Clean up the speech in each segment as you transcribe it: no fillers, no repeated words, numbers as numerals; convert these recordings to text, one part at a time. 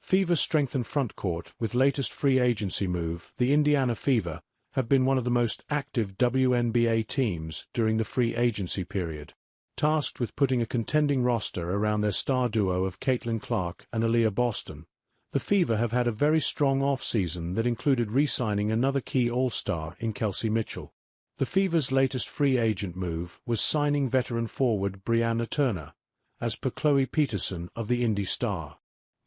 Fever's strengthened frontcourt with latest free agency move, the Indiana Fever, have been one of the most active WNBA teams during the free agency period. Tasked with putting a contending roster around their star duo of Caitlin Clark and Aaliyah Boston, the Fever have had a very strong off-season that included re-signing another key all-star in Kelsey Mitchell. The Fever's latest free agent move was signing veteran forward Brianna Turner, as per Chloe Peterson of the Indy Star.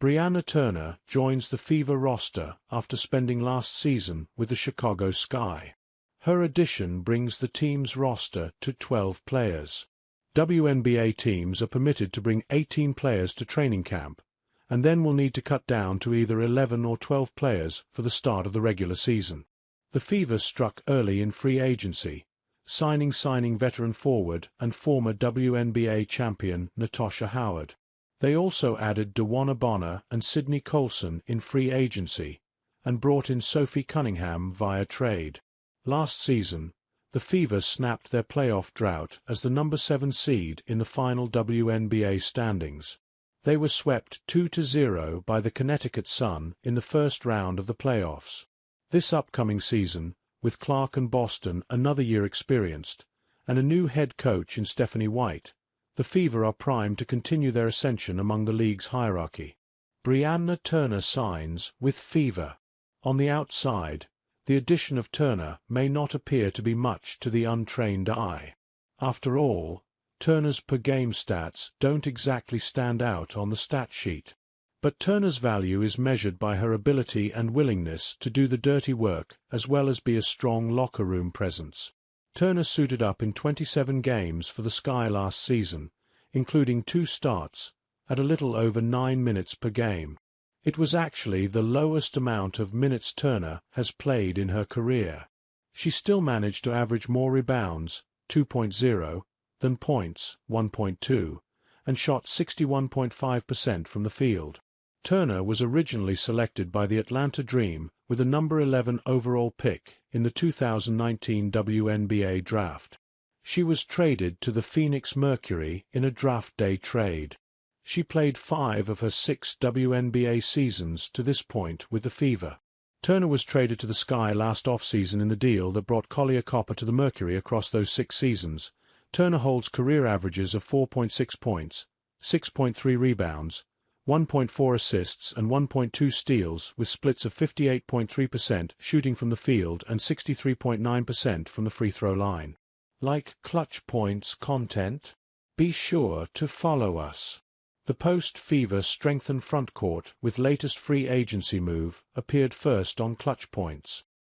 Brianna Turner joins the Fever roster after spending last season with the Chicago Sky. Her addition brings the team's roster to 12 players. WNBA teams are permitted to bring 18 players to training camp, and then will need to cut down to either 11 or 12 players for the start of the regular season. The Fever struck early in free agency, signing veteran forward and former WNBA champion Natasha Howard. They also added DeWanna Bonner and Sydney Colson in free agency, and brought in Sophie Cunningham via trade. Last season, the Fever snapped their playoff drought as the number 7 seed in the final WNBA standings. They were swept 2-0 by the Connecticut Sun in the first round of the playoffs. This upcoming season, with Clark and Boston another year experienced, and a new head coach in Stephanie White, the Fever are primed to continue their ascension among the league's hierarchy. Brianna Turner signs with Fever. On the outside, the addition of Turner may not appear to be much to the untrained eye. After all, Turner's per-game stats don't exactly stand out on the stat sheet. But Turner's value is measured by her ability and willingness to do the dirty work as well as be a strong locker room presence. Turner suited up in 27 games for the Sky last season, including 2 starts, at a little over 9 minutes per game. It was actually the lowest amount of minutes Turner has played in her career. She still managed to average more rebounds, 2.0, than points, 1.2, and shot 61.5% from the field. Turner was originally selected by the Atlanta Dream with a number 11 overall pick in the 2019 WNBA draft. She was traded to the Phoenix Mercury in a draft day trade. She played 5 of her 6 WNBA seasons to this point with the Fever. Turner was traded to the Sky last offseason in the deal that brought Collier Copper to the Mercury across those 6 seasons. Turner holds career averages of 4.6 points, 6.3 rebounds, 1.4 assists and 1.2 steals with splits of 58.3% shooting from the field and 63.9% from the free throw line. Like Clutch Points content? Be sure to follow us. The post-Fever strengthened frontcourt with latest free agency move appeared first on Clutch Points.